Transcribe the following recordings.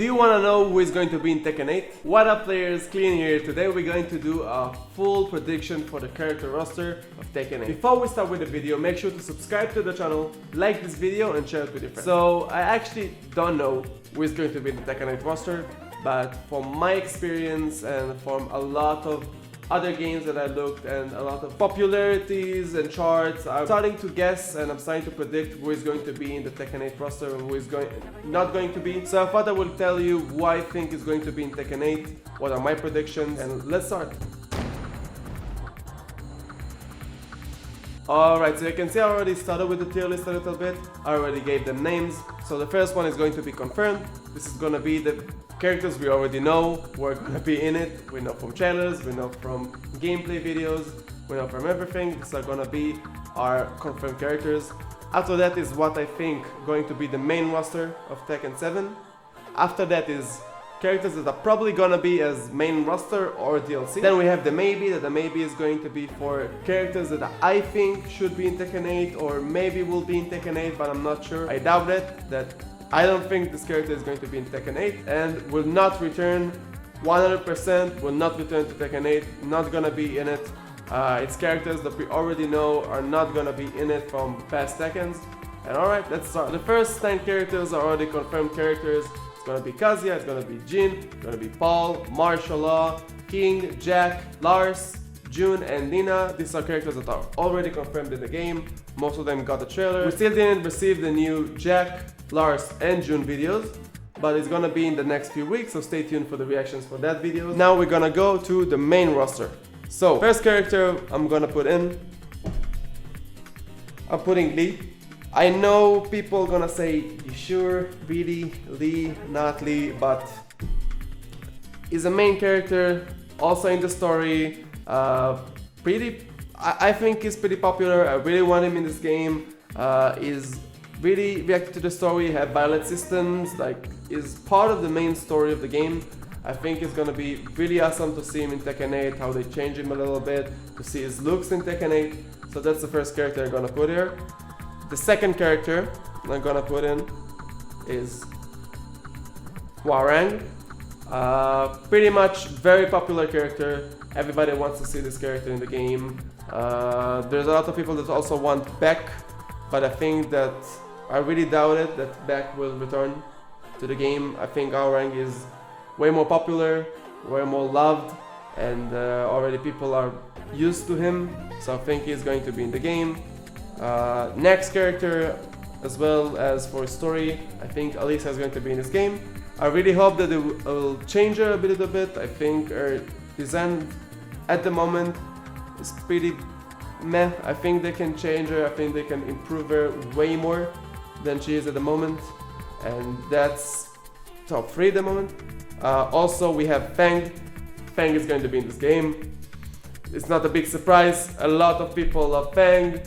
Do you want to know who is going to be in Tekken 8? What up players, Qlean here. Today we're going to do a full prediction for the character roster of Tekken 8. Before we start with the video, make sure to subscribe to the channel, like this video and share it with your friends. So I actually don't know who is going to be in the Tekken 8 roster, but from my experience and from a lot of other games that I looked and a lot of popularities and charts, I'm starting to guess and I'm starting to predict who is going to be in the Tekken 8 roster and who is not going to be. So I thought I will tell you who I think is going to be in Tekken 8, what are my predictions, and let's start. Alright, so you can see I already started with the tier list a little bit. I already gave them names. So the first one is going to be confirmed. This is going to be the characters we already know who are going to be in it. We know from trailers, we know from gameplay videos, we know from everything. These are going to be our confirmed characters. After that is what I think going to be the main roster of Tekken 7. After that is characters that are probably gonna be as main roster or DLC. Then we have the maybe, that the maybe is going to be for characters that I think should be in Tekken 8 or maybe will be in Tekken 8, but I'm not sure. I doubt it, that I don't think this character is going to be in Tekken 8 and will not return 100%, will not return to Tekken 8, not gonna be in it. It's characters that we already know are not gonna be in it from past Tekkens. And alright, let's start. The first 10 characters are already confirmed characters. It's gonna be Kazuya, it's gonna be Jin, it's gonna be Paul, Martial Law, King, Jack, Lars, June, and Nina. These are characters that are already confirmed in the game. Most of them got a trailer. We still didn't receive the new Jack, Lars, and June videos, but it's gonna be in the next few weeks, so stay tuned for the reactions for that video. Now we're gonna go to the main roster. So, first character I'm gonna put in, I'm putting Lee. I know people gonna say, you sure, really, Lee, not Lee, but he's a main character, also in the story, I think he's pretty popular. I really want him in this game. Is really reacted to the story, have violent systems, like is part of the main story of the game. I think it's gonna be really awesome to see him in Tekken 8, how they change him a little bit, to see his looks in Tekken 8. So that's the first character I'm gonna put here. The second character I'm gonna put in is Hwoarang. Pretty much very popular character. Everybody wants to see this character in the game. There's a lot of people that also want Beck, but I think that I really doubt it that Beck will return to the game. I think Hwoarang is way more popular, way more loved, and already people are used to him, so I think he's going to be in the game. Next character, as well as for story, I think Alisa is going to be in this game. I really hope that it will change her a little bit. I think her design at the moment is pretty meh. I think they can change her, I think they can improve her way more than she is at the moment, and that's top 3 at the moment. Also we have Fang. Fang is going to be in this game. It's not a big surprise, a lot of people love Fang.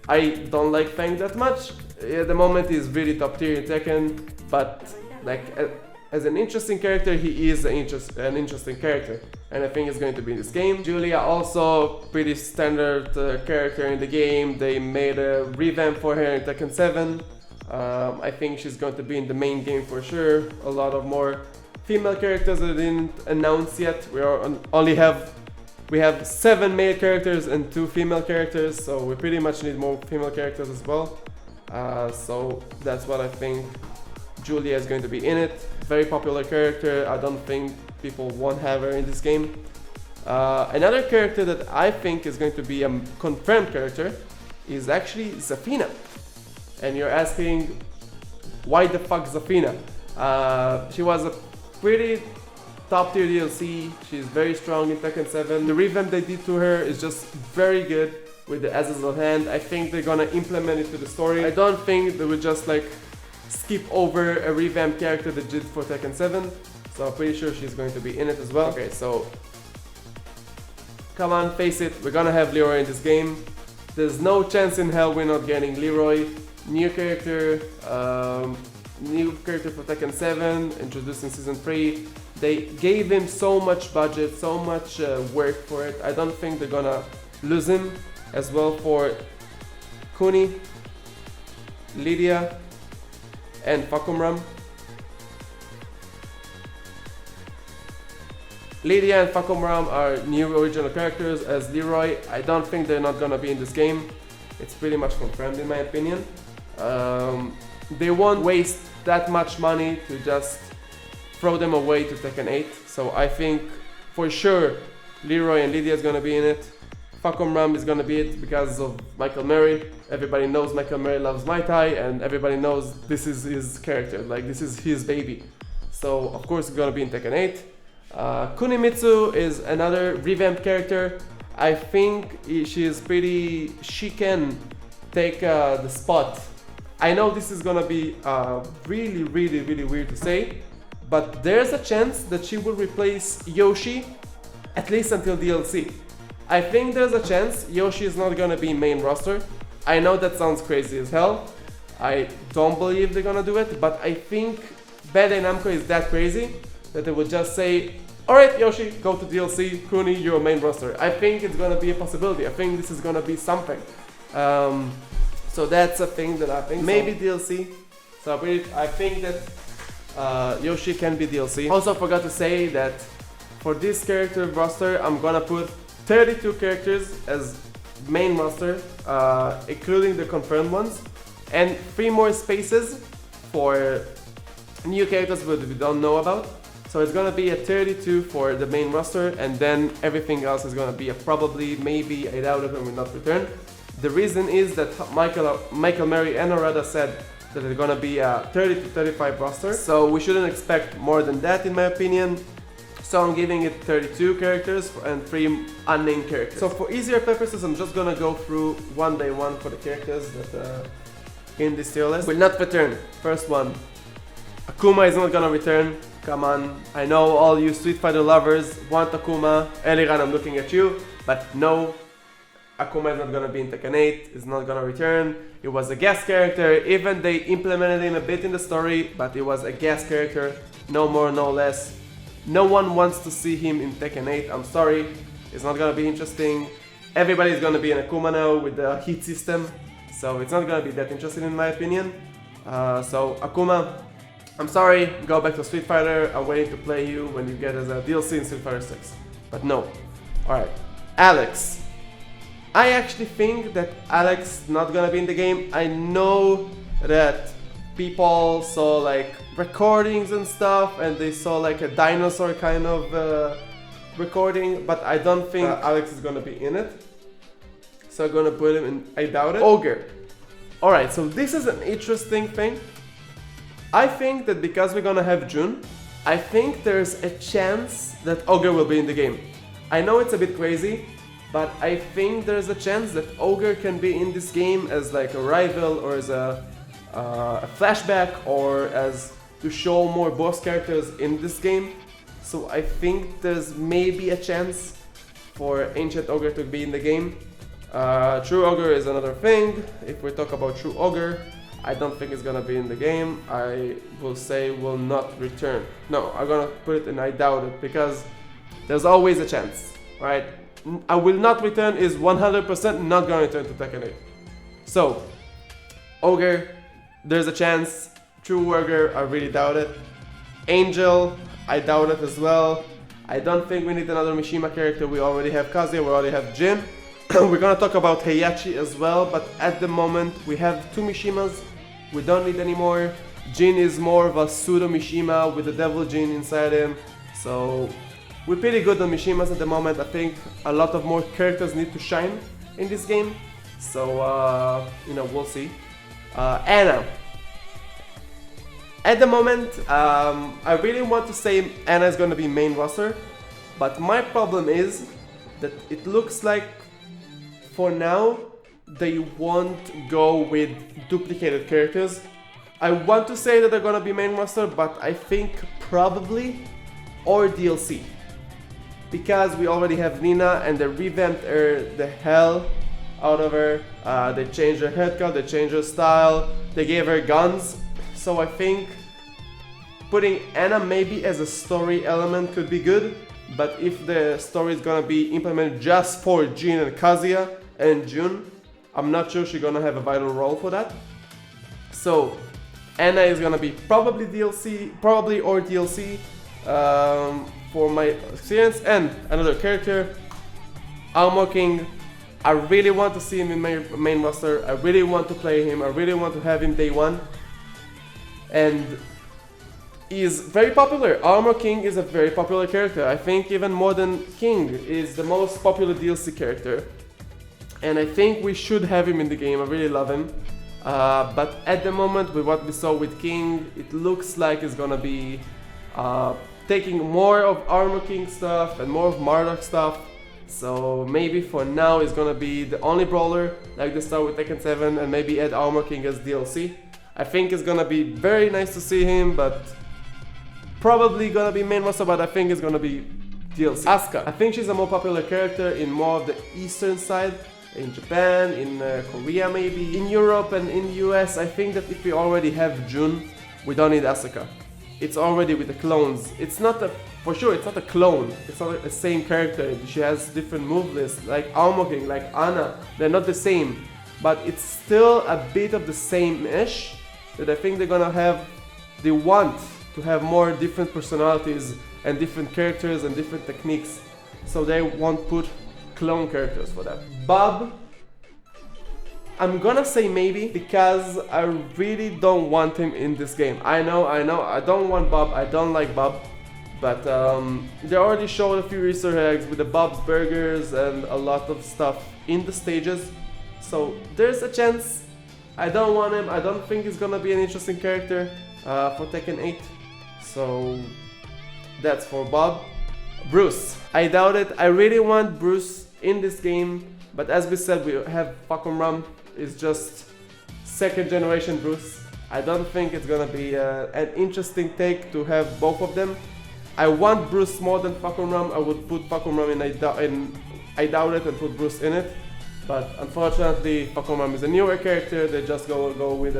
I don't like Fang that much. At the moment he's really top tier in Tekken, but like as an interesting character, he is an interesting character, and I think he's going to be in this game. Julia, also pretty standard character in the game. They made a revamp for her in Tekken 7. I think she's going to be in the main game for sure. A lot of more female characters that they didn't announce yet. We have 7 male characters and 2 female characters, so we pretty much need more female characters as well. So that's what I think. Julia is going to be in it. Very popular character. I don't think people won't have her in this game. Another character that I think is going to be a confirmed character is actually Zafina. And you're asking, why the fuck Zafina? She was a pretty top tier DLC. She's very strong in Tekken 7. The revamp they did to her is just very good with the Azazel hand. I think they're gonna implement it to the story. I don't think they would just like skip over a revamped character they did for Tekken 7. So I'm pretty sure she's going to be in it as well. Okay, so come on, face it, we're gonna have Leroy in this game. There's no chance in hell we're not getting Leroy. New character for Tekken 7, introduced in Season 3. They gave him so much budget, so much work for it. I don't think they're gonna lose him. As well for Kuni, Lydia, and Fakumram. Lydia and Fakumram are new original characters as Leroy. I don't think they're not gonna be in this game. It's pretty much confirmed in my opinion. They won't waste that much money to just throw them away to Tekken 8. So I think for sure Leroy and Lydia is gonna be in it. Fakumram is gonna be it because of Michael Murray. Everybody knows Michael Murray loves Muay Thai and everybody knows this is his character, like this is his baby. So of course it's gonna be in Tekken 8. Kunimitsu is another revamped character. I think she can take the spot. I know this is gonna be really weird to say, but there's a chance that she will replace Yoshi, at least until DLC. I think there's a chance Yoshi is not gonna be main roster. I know that sounds crazy as hell. I don't believe they're gonna do it, but I think Bandai Namco is that crazy that they would just say, alright Yoshi, go to DLC, Kuni, you're a main roster. I think it's gonna be a possibility. I think this is gonna be something. So that's a thing that I think. Maybe DLC. So I think that Yoshi can be DLC. Also forgot to say that for this character roster, I'm gonna put 32 characters as main roster, including the confirmed ones, and 3 more spaces for new characters that we don't know about. So it's gonna be a 32 for the main roster, and then everything else is gonna be a probably, maybe, I doubt it, and will not return. The reason is that Michael Murray and Arada said that it's gonna be a 30 to 35 roster, so we shouldn't expect more than that in my opinion. So I'm giving it 32 characters and 3 unnamed characters. So for easier purposes, I'm just gonna go through one by one for the characters that in this tier list will not return. First one, Akuma is not gonna return. Come on, I know all you Street Fighter lovers want Akuma. Eliran, I'm looking at you, but no, Akuma is not gonna be in Tekken 8. Is not gonna return. It was a guest character. Even they implemented him a bit in the story, but it was a guest character. No more, no less. No one wants to see him in Tekken 8, I'm sorry, it's not gonna be interesting. Everybody's gonna be in Akuma now with the heat system, so it's not gonna be that interesting in my opinion. So Akuma, I'm sorry, go back to Street Fighter, I'm waiting to play you when you get as a DLC in Street Fighter 6. But no. Alright, Alex. I actually think that Alex is not gonna be in the game. I know that people saw like recordings and stuff and they saw like a dinosaur kind of recording, but I don't think Alex is gonna be in it. So I'm gonna put him in, I doubt it. Ogre. Alright, so this is an interesting thing. I think that because we're gonna have June, I think there's a chance that Ogre will be in the game. I know it's a bit crazy, but I think there's a chance that Ogre can be in this game as like a rival or as a flashback or as to show more boss characters in this game. So I think there's maybe a chance for Ancient Ogre to be in the game. True Ogre is another thing. If we talk about True Ogre, I don't think it's gonna be in the game. I will say will not return. No, I'm gonna put it in I doubt it because there's always a chance, right? I will not return is 100% not gonna return to Tekken 8. So, Ogre, there's a chance. True Ogre, I really doubt it. Angel, I doubt it as well. I don't think we need another Mishima character. We already have Kazuya, we already have Jin. We're gonna talk about Heihachi as well, but at the moment we have 2 Mishimas. We don't need any more. Jin is more of a pseudo Mishima with the Devil Jin inside him. So we're pretty good on Mishimas at the moment. I think a lot of more characters need to shine in this game. So, you know, we'll see. Anna. At the moment, I really want to say Anna is going to be main roster, but my problem is that it looks like for now they won't go with duplicated characters. I want to say that they're going to be main roster, but I think probably or DLC. Because we already have Nina and they revamped her the hell out of her. They changed her haircut, they changed her style, they gave her guns. So I think putting Anna maybe as a story element could be good, but if the story is gonna be implemented just for Jin and Kazuya and June, I'm not sure she's gonna have a vital role for that. So Anna is gonna be probably DLC, probably or DLC. for my experience. And another character, Armor King. I really want to see him in my main roster. I really want to play him. I really want to have him day one. And he is very popular. Armor King is a very popular character. I think even more than King is the most popular DLC character. And I think we should have him in the game. I really love him. But at the moment, with what we saw with King, it looks like it's gonna be taking more of Armor King stuff and more of Marduk stuff. So maybe for now it's gonna be the only brawler like they start with Tekken 7, and maybe add Armor King as DLC. I think it's gonna be very nice to see him, but probably gonna be main roster, but I think it's gonna be DLC. Asuka. I think she's a more popular character in more of the eastern side, in Japan, in Korea maybe, in Europe and in US. I think that if we already have June, we don't need Asuka. It's already with the clones. It's not a, for sure, it's not a clone. It's not the same character. She has different move lists, like Armor King, like Anna. They're not the same, but it's still a bit of the same-ish. That I think they're gonna have, they want to have more different personalities and different characters and different techniques. So they won't put clone characters for that. Bob, I'm gonna say maybe, because I really don't want him in this game. I know, I don't want Bob, I don't like Bob. But they already showed a few Easter eggs with the Bob's Burgers and a lot of stuff in the stages. So there's a chance. I don't want him, I don't think he's gonna be an interesting character for Tekken 8. So that's for Bob. Bruce, I doubt it. I really want Bruce in this game, but as we said, we have Falcon Ram. Is just second generation Bruce. I don't think it's gonna be an interesting take to have both of them. I want Bruce more than Falcon Ram. I would put Falcon Ram in I doubt it and put Bruce in it. But unfortunately, Falcon Ram is a newer character. They just go with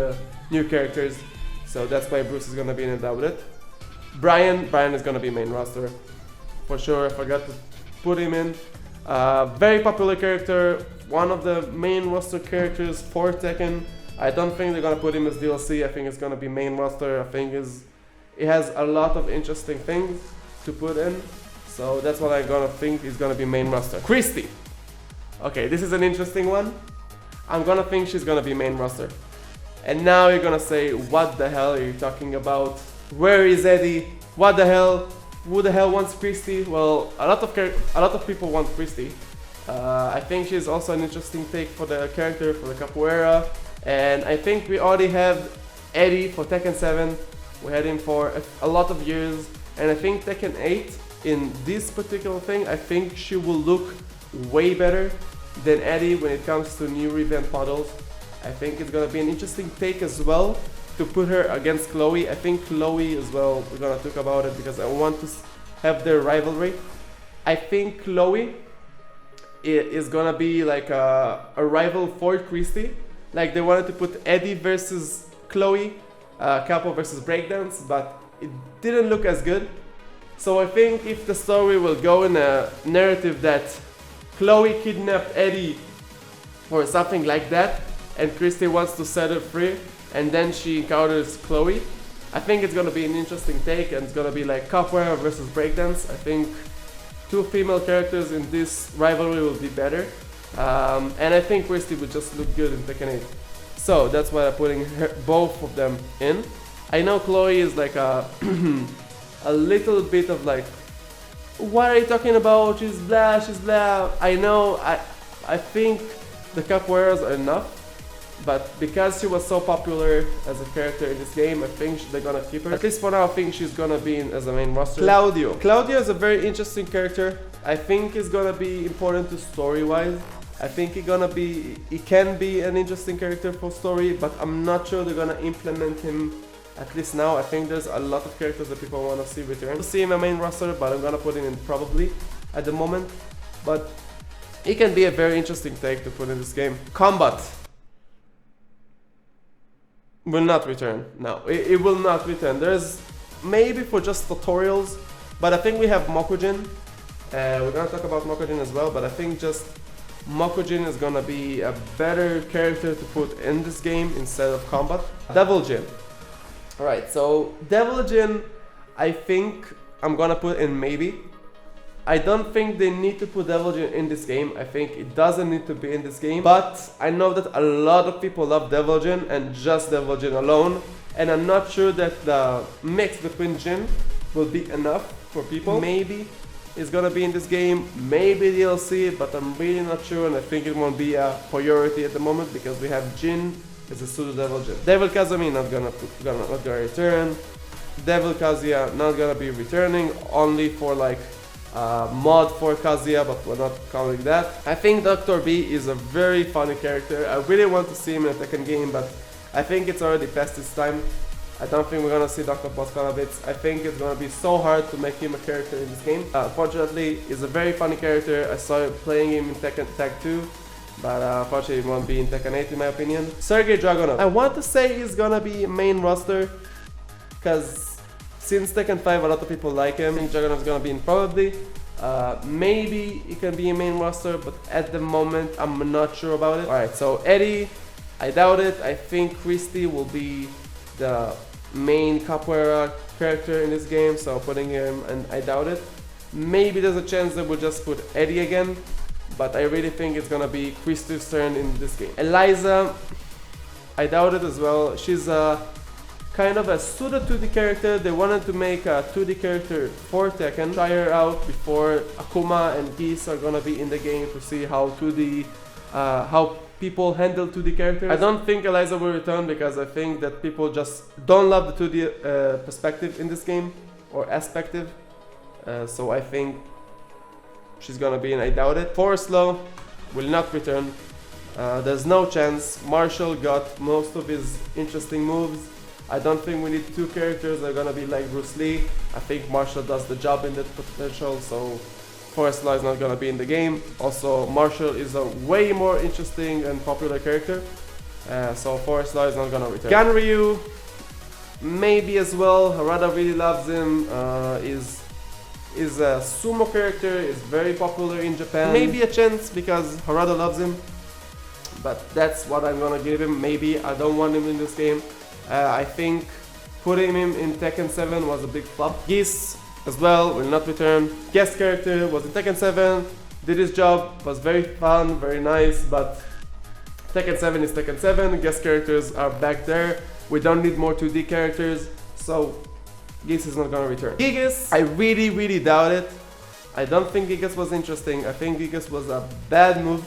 new characters. So that's why Bruce is gonna be in I doubt it. Brian is gonna be main roster. For sure, I forgot to put him in. Very popular character. One of the main roster characters for Tekken. I don't think they're gonna put him as DLC. I think it's gonna be main roster. I think it has a lot of interesting things to put in. So that's what I'm gonna think is gonna be main roster. Christy. Okay, this is an interesting one. I'm gonna think she's gonna be main roster. And now you're gonna say, what the hell are you talking about? Where is Eddie? What the hell? Who the hell wants Christy? Well, a lot of people want Christy. I think she's also an interesting take for the character, for the Capoeira. And I think we already have Eddie for Tekken 7. We had him for a lot of years. And I think Tekken 8, in this particular thing, I think she will look way better than Eddie when it comes to new revamp models. I think it's gonna be an interesting take as well to put her against Chloe. I think Chloe as well, we're gonna talk about it because I want to have their rivalry. I think Chloe is gonna be like a rival for Christy. Like they wanted to put Eddie versus Chloe, Capo versus Breakdance, but it didn't look as good. So I think if the story will go in a narrative that Chloe kidnapped Eddie or something like that, and Christy wants to set her free, and then she encounters Chloe, I think it's gonna be an interesting take, and it's gonna be like Capoeira versus Breakdance. I think two female characters in this rivalry will be better, and I think Christy would just look good in Tekken 8. So that's why I'm putting both of them in. I know Chloe is like a little bit of like, what are you talking about? She's blah, she's blah. I know, I think the Capoeiras are enough. But because she was so popular as a character in this game, I think they're gonna keep her. At least for now, I think she's gonna be in as a main roster. Claudio. Claudio is a very interesting character. I think he's gonna be important to story-wise. I think he can be an interesting character for story, but I'm not sure they're gonna implement him. At least now, I think there's a lot of characters that people wanna see return. To see him a main roster, but I'm gonna put him in probably at the moment. But he can be a very interesting take to put in this game. Combat will not return. No, it will not return. There's maybe for just tutorials, but I think we have Mokujin. We're gonna talk about Mokujin as well, but I think just Mokujin is gonna be a better character to put in this game instead of Combat. Devil Jin. Alright, so Devil Jin, I think I'm gonna put in maybe. I don't think they need to put Devil Jin in this game. I think it doesn't need to be in this game. But I know that a lot of people love Devil Jin and just Devil Jin alone. And I'm not sure that the mix between Jin will be enough for people. Maybe it's gonna be in this game, maybe DLC, but I'm really not sure, and I think it won't be a priority at the moment because we have Jin as a pseudo Devil Jin. Devil Kazumi not gonna return. Devil Kazuya not gonna be returning, only for like mod for Kazuya, but we're not counting that. I think Dr. B is a very funny character. I really want to see him in a Tekken game, but I think it's already past its time. I don't think we're gonna see Dr. Boskanovitz. I think it's gonna be so hard to make him a character in this game. Unfortunately, he's a very funny character. I saw playing him in Tekken Tag 2, but unfortunately he won't be in Tekken 8 in my opinion. Sergei Dragunov. I want to say he's gonna be main roster, because since Tekken 5 a lot of people like him. I think Dragunov's gonna be in probably. Maybe he can be a main roster, but at the moment I'm not sure about it. Alright, so Eddie, I doubt it. I think Christy will be the main capoeira character in this game, so putting him, and I doubt it. Maybe there's a chance that we'll just put Eddie again, but I really think it's gonna be Christy's turn in this game. Eliza, I doubt it as well. She's a kind of a pseudo 2D character. They wanted to make a 2D character for Tekken. Try her out before Akuma and Geese are gonna be in the game to see how 2D, how people handle 2D characters. I don't think Eliza will return because I think that people just don't love the 2D perspective in this game, or aspective. So I think she's gonna be in, I doubt it. Forest Law will not return. There's no chance. Marshall got most of his interesting moves. I don't think we need two characters that are gonna be like Bruce Lee. I think Marshall does the job in that potential, so Forest Law is not gonna be in the game. Also, Marshall is a way more interesting and popular character, so Forest Law is not gonna return. Ganryu, maybe as well. Harada really loves him. Is a sumo character, is very popular in Japan. Maybe a chance because Harada loves him, but that's what I'm gonna give him. Maybe I don't want him in this game. I think putting him in Tekken 7 was a big flop. Geese as well will not return. Guest character was in Tekken 7, did his job, was very fun, very nice, but Tekken 7 is Tekken 7, guest characters are back there. We don't need more 2D characters, so Geese is not gonna return. Gigas, I really doubt it. I don't think Gigas was interesting. I think Gigas was a bad move.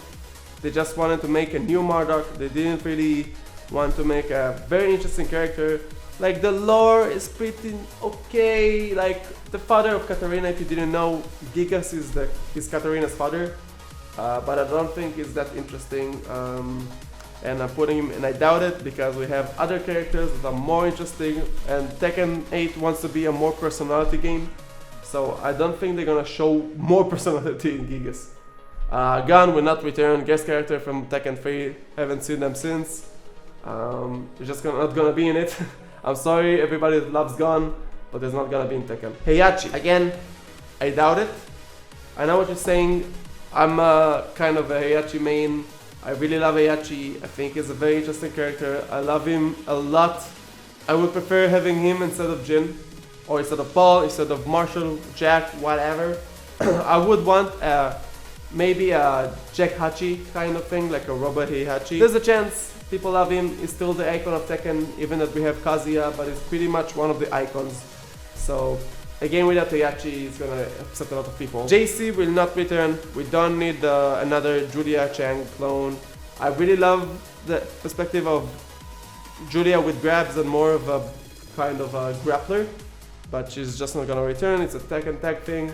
They just wanted to make a new Marduk. They didn't really want to make a very interesting character. Like, the lore is pretty okay. Like, the father of Katarina, if you didn't know, Gigas is Katarina's father, but I don't think it's that interesting. And I'm putting him, and I doubt it because we have other characters that are more interesting, and Tekken 8 wants to be a more personality game, so I don't think they're gonna show more personality in Gigas. Gun will not return, guest character from Tekken 3, haven't seen them since. They're just not gonna be in it. I'm sorry everybody that loves Gun, but it's not gonna be in Tekken. Heihachi, again, I doubt it. I know what you're saying. I'm kind of a Heihachi main. I really love Heihachi. I think he's a very interesting character. I love him a lot. I would prefer having him instead of Jin, or instead of Paul, instead of Marshall, Jack, whatever. I would want maybe a Jack Hachi kind of thing, like a Robot Heihachi. There's a chance. People love him. He's still the icon of Tekken, even that we have Kazuya, but he's pretty much one of the icons. So again, without Heihachi, it's gonna upset a lot of people. JC will not return. We don't need another Julia Chang clone. I really love the perspective of Julia with grabs and more of a kind of a grappler, but she's just not gonna return. It's a Tekken tag thing,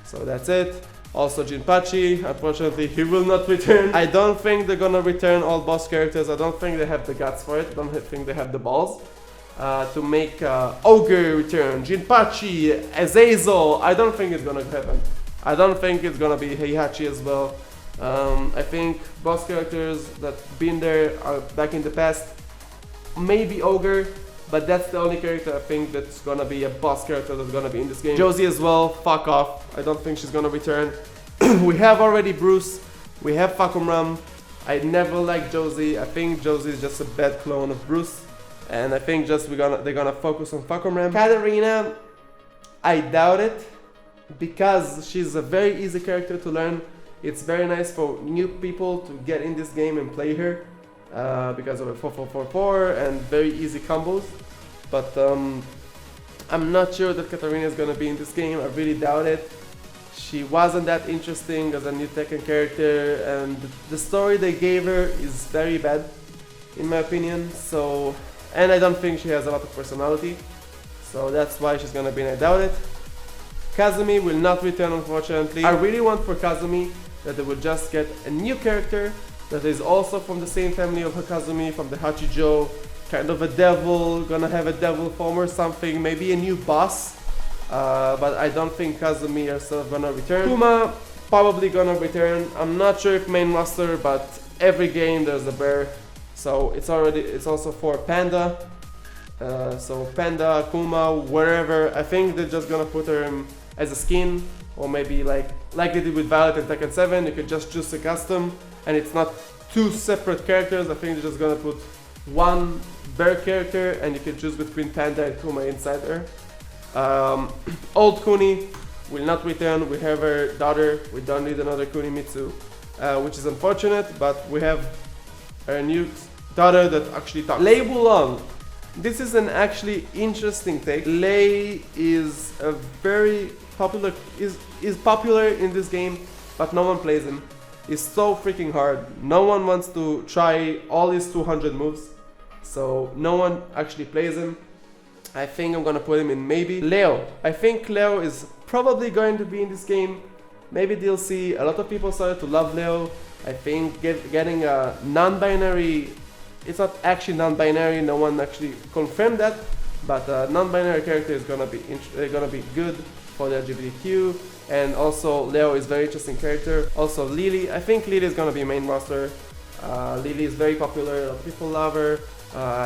so that's it. Also Jinpachi, unfortunately he will not return. I don't think they're gonna return all boss characters. I don't think they have the guts for it. I don't think they have the balls to make Ogre return, Jinpachi, Azazel. I don't think it's gonna happen. I don't think it's gonna be Heihachi as well. I think boss characters that been there are back in the past. Maybe Ogre, but that's the only character I think that's gonna be a boss character that's gonna be in this game. Josie as well, fuck off. I don't think she's gonna return. We have already Bruce, we have Fakumram. I never liked Josie. I think Josie is just a bad clone of Bruce, and I think just they're gonna focus on Fakumram. Katarina, I doubt it, because she's a very easy character to learn. It's very nice for new people to get in this game and play her, because of a 4-4-4-4 and very easy combos. But I'm not sure that Katarina is gonna be in this game. I really doubt it. She wasn't that interesting as a new Tekken character, and the story they gave her is very bad, in my opinion. So, and I don't think she has a lot of personality, so that's why she's gonna be in. I doubt it. Kazumi will not return, unfortunately. I really want for Kazumi that they would just get a new character that is also from the same family of Kazumi, from the Hachijo, kind of a devil, gonna have a devil form or something, maybe a new boss. But I don't think Kazumi herself gonna return. Kuma probably gonna return. I'm not sure if main roster, but every game there's a bear, so it's also for Panda. So Panda, Kuma, wherever. I think they're just gonna put her in as a skin, or maybe like they did with Violet and Tekken 7. You could just choose a custom, and it's not two separate characters. I think they're just gonna put one bear character, and you can choose between Panda and Kuma inside her. Old Kuni will not return. We have her daughter. We don't need another Kunimitsu, which is unfortunate, but we have a new daughter that actually talks. Lei Wulong. This is an actually interesting take. Lei is a very popular is popular in this game, but no one plays him. He's so freaking hard. No one wants to try all his 200 moves, so no one actually plays him. I think I'm gonna put him in maybe. Leo. I think Leo is probably going to be in this game. Maybe DLC. A lot of people started to love Leo. I think getting a non-binary, it's not actually non-binary, no one actually confirmed that, but a non-binary character is gonna be good for the LGBTQ. And also Leo is very interesting character. Also Lily. I think Lily is gonna be main roster. Lily is very popular. A lot of people love her,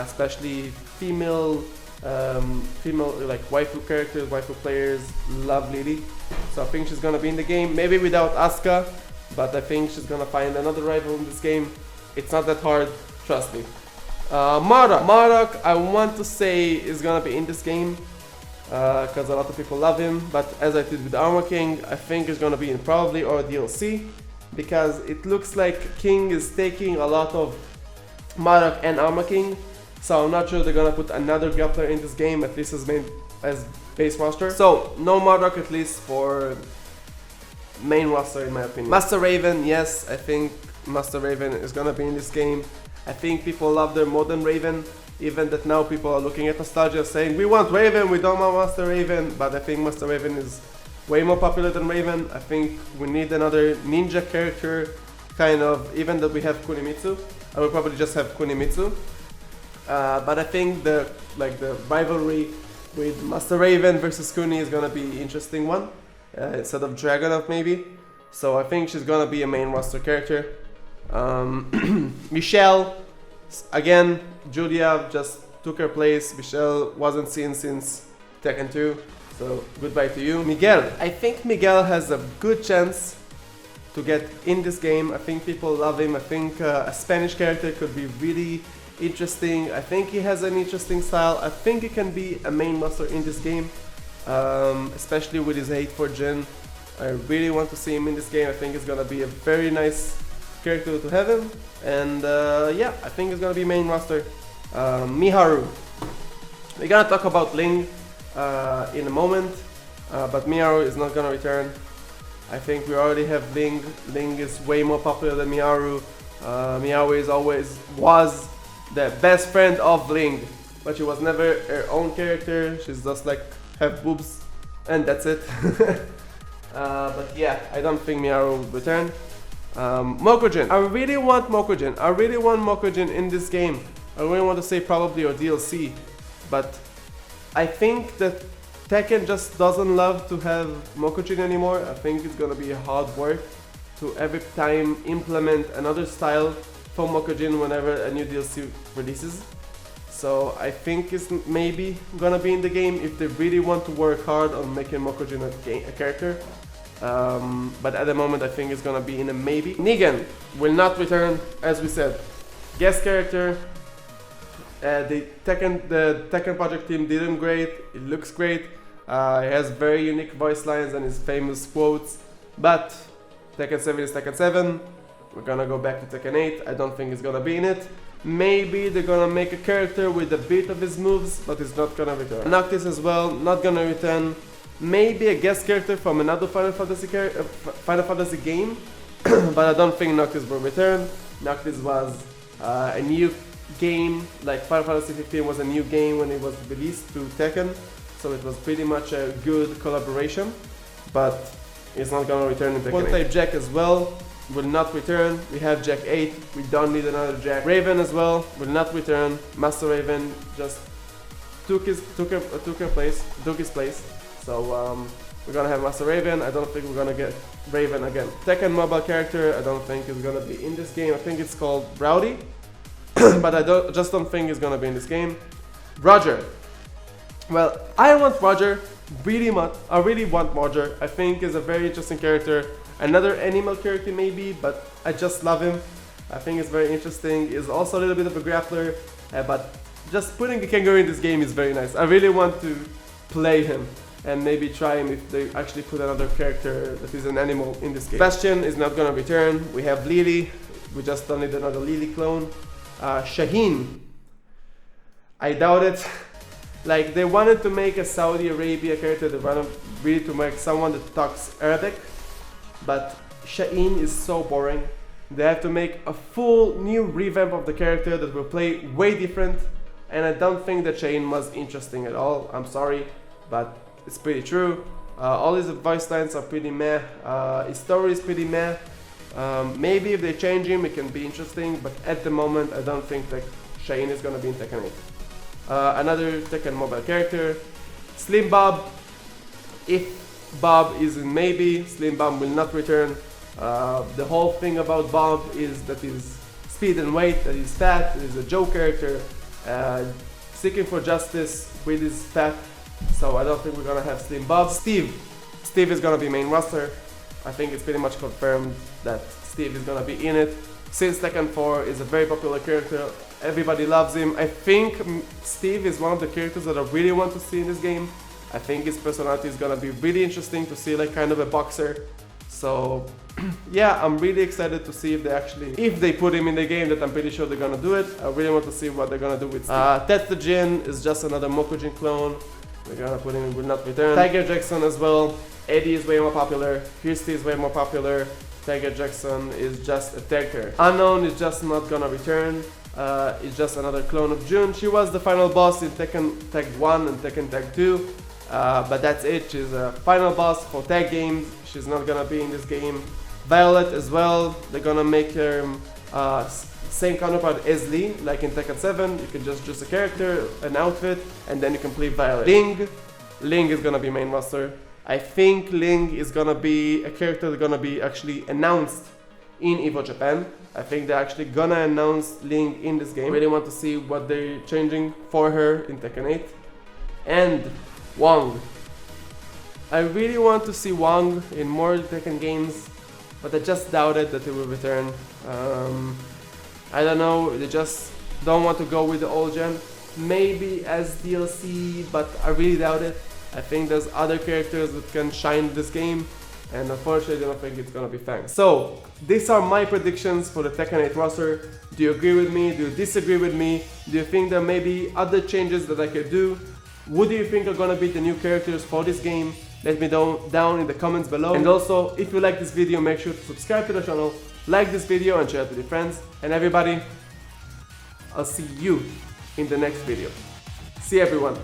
especially female like waifu characters, waifu players love Lily. So I think she's gonna be in the game, maybe without Asuka, but I think she's gonna find another rival in this game. It's not that hard, trust me. Marok, I want to say is gonna be in this game, because a lot of people love him, but as I did with Armor King, I think he's gonna be in probably or DLC, because it looks like King is taking a lot of Marok and Armor King. So I'm not sure they're gonna put another grappler in this game, at least as base roster. So no Marok, at least for main roster in my opinion. Master Raven, yes, I think Master Raven is gonna be in this game. I think people love their modern Raven, even that now people are looking at nostalgia saying we want Raven, we don't want Master Raven, but I think Master Raven is way more popular than Raven. I think we need another ninja character, kind of, even though we have Kunimitsu. I will probably just have Kunimitsu. But I think the rivalry with Master Raven versus Kuni is gonna be interesting one, instead of Dragunov maybe. So I think she's gonna be a main roster character. Michelle, again, Julia just took her place. Michelle wasn't seen since Tekken 2, so goodbye to you. Miguel, I think Miguel has a good chance to get in this game. I think people love him. I think a Spanish character could be really interesting. I think he has an interesting style. I think he can be a main roster in this game, especially with his hate for Jin. I really want to see him in this game. I think it's gonna be a very nice character to have him, and yeah, I think it's gonna be main roster. Miharu. We're gonna talk about Ling in a moment, but Miharu is not gonna return. I think we already have Ling. Ling is way more popular than Miharu. Miharu was the best friend of Ling, but she was never her own character. She's just like have boobs, and that's it. But yeah, I don't think Miharu will return. Mokujin. I really want Mokujin. I really want Mokujin in this game. I really want to say probably or DLC, but I think that Tekken just doesn't love to have Mokujin anymore. I think it's gonna be hard work to every time implement another style for Mokujin whenever a new DLC releases. So I think it's maybe gonna be in the game if they really want to work hard on making Mokujin a character. But at the moment I think it's gonna be in a maybe. Negan will not return, as we said. Guest character. The Tekken project team did him great. It looks great. He has very unique voice lines and his famous quotes. But Tekken 7 is Tekken 7. We're gonna go back to Tekken 8. I don't think he's gonna be in it. Maybe they're gonna make a character with a bit of his moves, but he's not gonna return. Noctis as well, not gonna return. Maybe a guest character from another Final Fantasy game, but I don't think Noctis will return. Noctis was a new game, like Final Fantasy 15 was a new game when it was released to Tekken, so it was pretty much a good collaboration, but it's not gonna return in Tekken 8. One-type Jack as well will not return. We have Jack 8, we don't need another Jack. Raven as well will not return. Master Raven just took his place. So we're gonna have Master Raven. I don't think we're gonna get Raven again. Tekken mobile character, I don't think is gonna be in this game. I think it's called Rowdy, but I just don't think it's gonna be in this game. Roger. Well, I want Roger really much. I really want Roger. I think he's a very interesting character. Another animal character maybe, but I just love him. I think it's very interesting. He's also a little bit of a grappler, but just putting a kangaroo in this game is very nice. I really want to play him and maybe try him if they actually put another character that is an animal in this game. Bastion is not gonna return. We have Lily. We just don't need another Lily clone. Shaheen. I doubt it. Like, they wanted to make a Saudi Arabia character. They wanted really to make someone that talks Arabic, but Shaheen is so boring. They have to make a full new revamp of the character that will play way different, and I don't think that Shaheen was interesting at all. I'm sorry, but it's pretty true. All his voice lines are pretty meh. His story is pretty meh. Maybe if they change him, it can be interesting, but at the moment, I don't think that Shaheen is gonna be in Tekken 8. Another Tekken mobile character, Slim Bob. If Bob is in maybe, Slim Bob will not return. The whole thing about Bob is that he's speed and weight, that he's fat, that he's a joke character, seeking for justice with his fat. So I don't think we're gonna have Slim Bob. Steve is gonna be main roster. I think it's pretty much confirmed that Steve is gonna be in it. Since Tekken 4 is a very popular character, everybody loves him. I think Steve is one of the characters that I really want to see in this game. I think his personality is gonna be really interesting to see, like kind of a boxer. So yeah, I'm really excited to see if they put him in the game, that I'm pretty sure they're gonna do it. I really want to see what they're gonna do with Steve. Tetsujin is just another Mokujin clone. We're gonna put him in Will Not Return. Tiger Jackson as well. Eddie is way more popular. Kirsty is way more popular. Tiger Jackson is just a tag character. Unknown is just not gonna return. It's just another clone of June. She was the final boss in Tekken Tag 1 and Tekken Tag 2. But that's it. She's a final boss for tag games. She's not gonna be in this game. Violet as well. They're gonna make her same counterpart as Lee, like in Tekken 7. You can just choose a character, an outfit, and then you can play Violet. Ling is gonna be main roster. I think Ling is gonna be a character that's gonna be actually announced in EVO Japan. I think they're actually gonna announce Ling in this game. I really want to see what they're changing for her in Tekken 8. And Wong. I really want to see Wong in more Tekken games, but I just doubted that he will return. I don't know, they just don't want to go with the old gen. Maybe as DLC, but I really doubt it. I think there's other characters that can shine this game, and unfortunately I don't think it's gonna be Fang. So, these are my predictions for the Tekken 8 roster. Do you agree with me? Do you disagree with me? Do you think there may be other changes that I could do? What do you think are gonna be the new characters for this game? Let me know down in the comments below. And also, if you like this video, make sure to subscribe to the channel, like this video and share it with your friends. And everybody, I'll see you in the next video. See everyone.